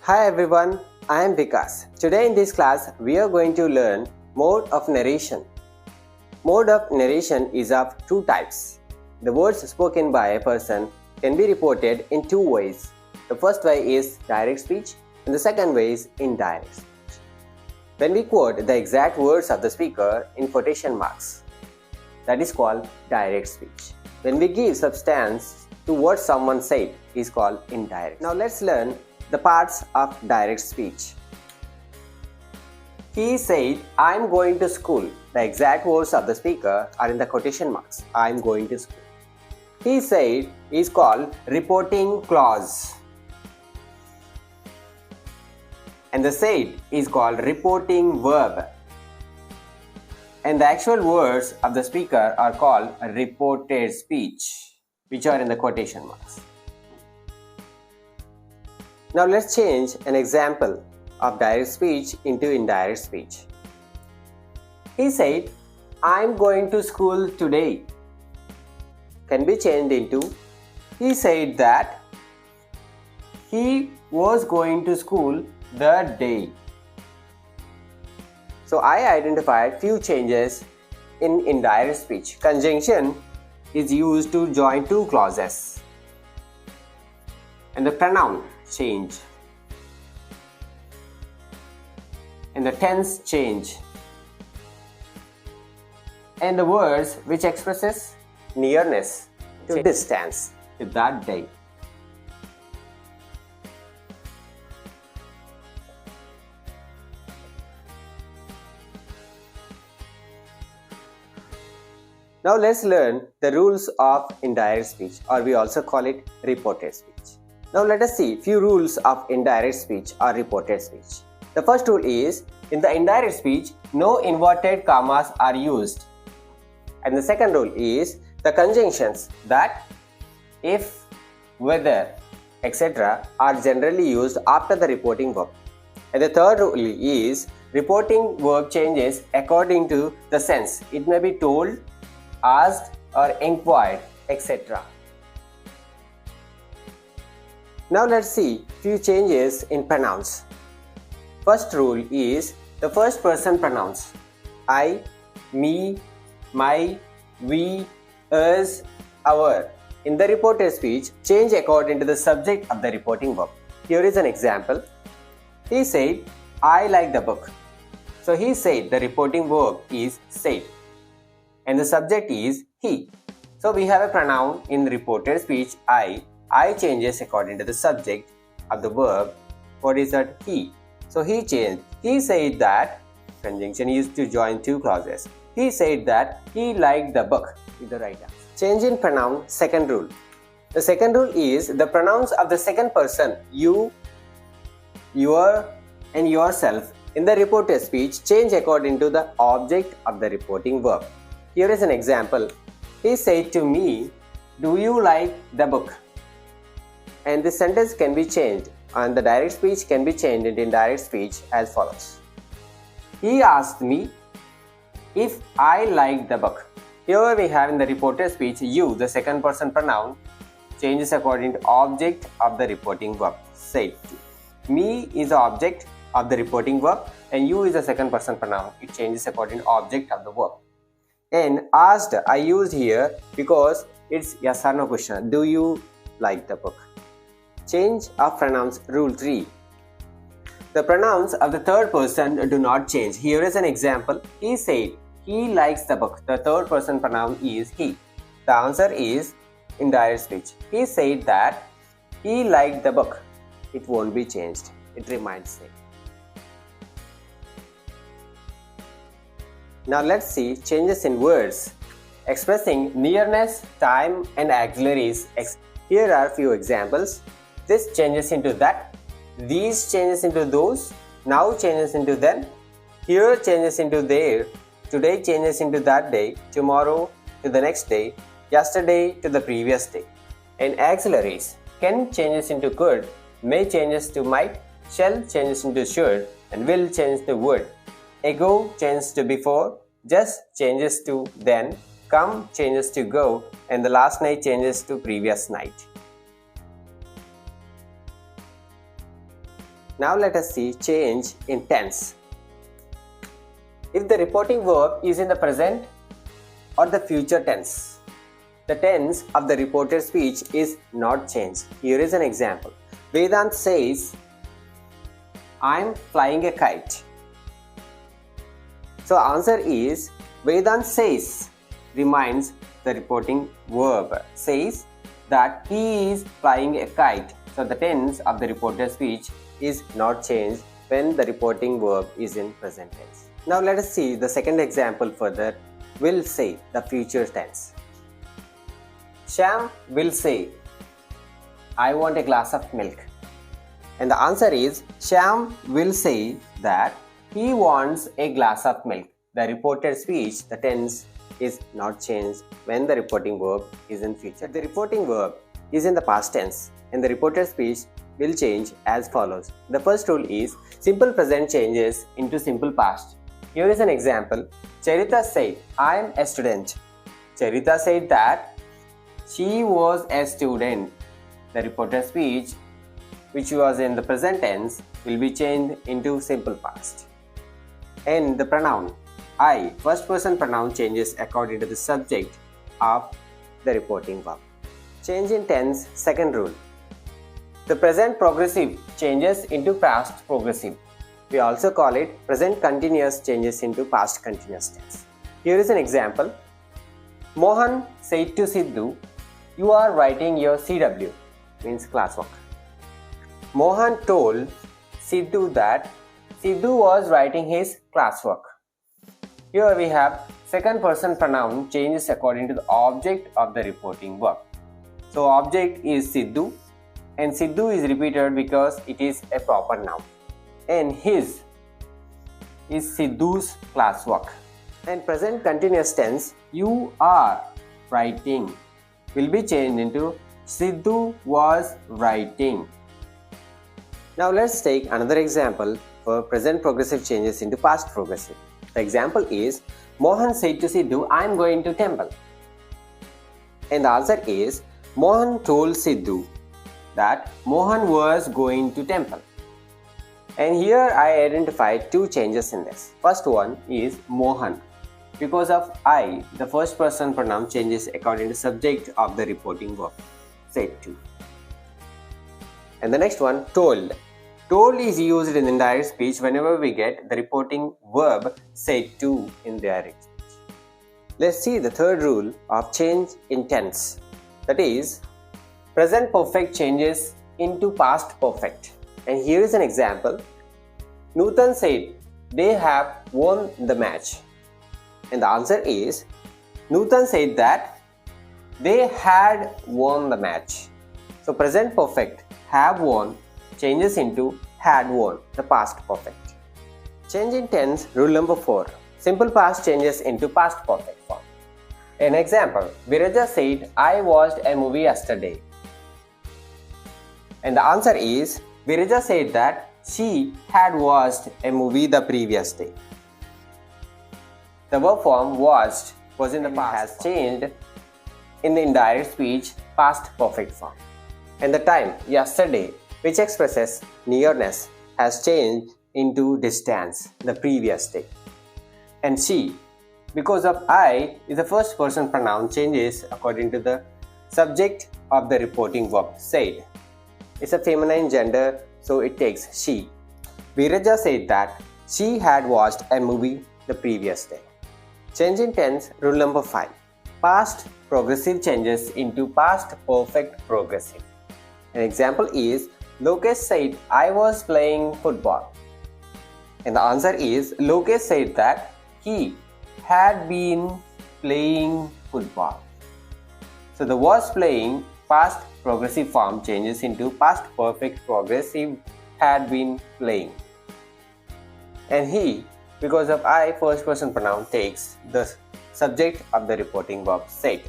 Hi everyone, I am Vikas. Today in this class, we are going to learn mode of narration. Mode of narration is of two types. The words spoken by a person can be reported in two ways. The first way is direct speech and the second way is indirect speech. When we quote the exact words of the speaker in quotation marks, that is called direct speech. When we give substance to what someone said is called indirect. Now let's learn the parts of direct speech. He said, I'm going to school. The exact words of the speaker are in the quotation marks. I'm going to school. He said is called reporting clause. And the said is called reporting verb. And the actual words of the speaker are called reported speech, which are in the quotation marks. Now let's change an example of direct speech into indirect speech. He said, I'm going to school today. Can be changed into, he said that he was going to school the day. So I identified few changes in indirect speech. Conjunction is used to join two clauses. And the pronoun change. And the tense change. And the words which expresses nearness to distance to that day. Now let's learn the rules of indirect speech, or we also call it reported speech. Now let us see few rules of indirect speech or reported speech. The first rule is, in the indirect speech, no inverted commas are used. And the second rule is, the conjunctions that, if, whether, etc. are generally used after the reporting verb. And the third rule is, reporting verb changes according to the sense. It may be told, asked or inquired, etc. Now let's see few changes in pronouns. First rule is the first person pronouns. I, me, my, we, us, our. In the reported speech, change according to the subject of the reporting verb. Here is an example. He said, I like the book. So he said, the reporting verb is said. And the subject is he. So we have a pronoun in reported speech, I changes according to the subject of the verb. What is that? He. So he changed. He said that, conjunction used to join two clauses. He said that he liked the book is the right answer. Change in pronoun, second rule. The second rule is the pronouns of the second person, you, your and yourself in the reported speech change according to the object of the reporting verb. Here is an example. He said to me, do you like the book? And this sentence can be changed, and the direct speech can be changed into indirect speech as follows. He asked me if I liked the book. Here we have in the reported speech, you, the second person pronoun, changes according to object of the reporting verb. Said. Me is the object of the reporting verb and you is the second person pronoun. It changes according to object of the verb. And asked I used here because it's yes or no question. Do you like the book? Change of pronouns, rule 3. The pronouns of the third person do not change. Here is an example. He said he likes the book. The third person pronoun is he. The answer is indirect speech. He said that he liked the book. It won't be changed. It remains same. Now let's see changes in words expressing nearness, time and auxiliaries. Here are few examples. This changes into that, these changes into those, now changes into then, here changes into there, today changes into that day, tomorrow to the next day, yesterday to the previous day. And auxiliaries, can changes into could, may changes to might, shall changes into should, and will change to would. Ago changes to before, just changes to then, come changes to go, and the last night changes to previous night. Now let us see change in tense. If the reporting verb is in the present or the future tense, the tense of the reported speech is not changed. Here is an example. Vedant says, I am flying a kite. So answer is Vedant says reminds the reporting verb. Says that he is flying a kite. So the tense of the reported speech is not changed when the reporting verb is in present tense. Now let us see the second example further. Will say, the future tense. Shyam will say, I want a glass of milk. And the answer is Shyam will say that he wants a glass of milk. The reported speech, the tense, is not changed when the reporting verb is in future. The reporting verb is in the past tense and the reported speech will change as follows. The first rule is simple present changes into simple past. Here is an example. Charita said, I am a student. Charita said that she was a student. The reported speech, which was in the present tense, will be changed into simple past. And the pronoun I, first person pronoun, changes according to the subject of the reporting verb. Change in tense, second rule. The present progressive changes into past progressive. We also call it present continuous changes into past continuous tense. Here is an example. Mohan said to Sidhu, you are writing your CW, means classwork. Mohan told Sidhu that Sidhu was writing his classwork. Here we have second person pronoun changes according to the object of the reporting verb. So object is Sidhu and Sidhu is repeated because it is a proper noun. And his is Sidhu's classwork. And present continuous tense, you are writing, will be changed into Sidhu was writing. Now let's take another example for present progressive changes into past progressive. The example is Mohan said to Sidhu, I am going to temple. And the answer is Mohan told Sidhu that Mohan was going to temple. And here I identified two changes in this. First one is Mohan. Because of I, the first person pronoun changes according to subject of the reporting verb, said to. And the next one, told. Told is used in indirect speech whenever we get the reporting verb said to in direct speech. Let's see the third rule of change in tense. That is, present perfect changes into past perfect. And here is an example. Nutan said, they have won the match. And the answer is, Nutan said that they had won the match. So present perfect, have won, changes into had won, the past perfect. Change in tense, rule number 4. Simple past changes into past perfect form. An example, Viraja said, I watched a movie yesterday. And the answer is, Viraja said that she had watched a movie the previous day. The verb form watched was in the past, has changed in the indirect speech past perfect form. And the time, yesterday, which expresses nearness, has changed into distance, the previous day. And she, because of I, is the first person pronoun, changes according to the subject of the reporting verb, said. It's a feminine gender, so it takes she. Viraja said that she had watched a movie the previous day. Change in tense, rule number 5. Past progressive changes into past perfect progressive. An example is, Lokesh said, I was playing football. And the answer is, Lokesh said that he had been playing football. So the was playing past progressive form changes into past perfect progressive had been playing. And he, because of I, first person pronoun, takes the subject of the reporting verb said.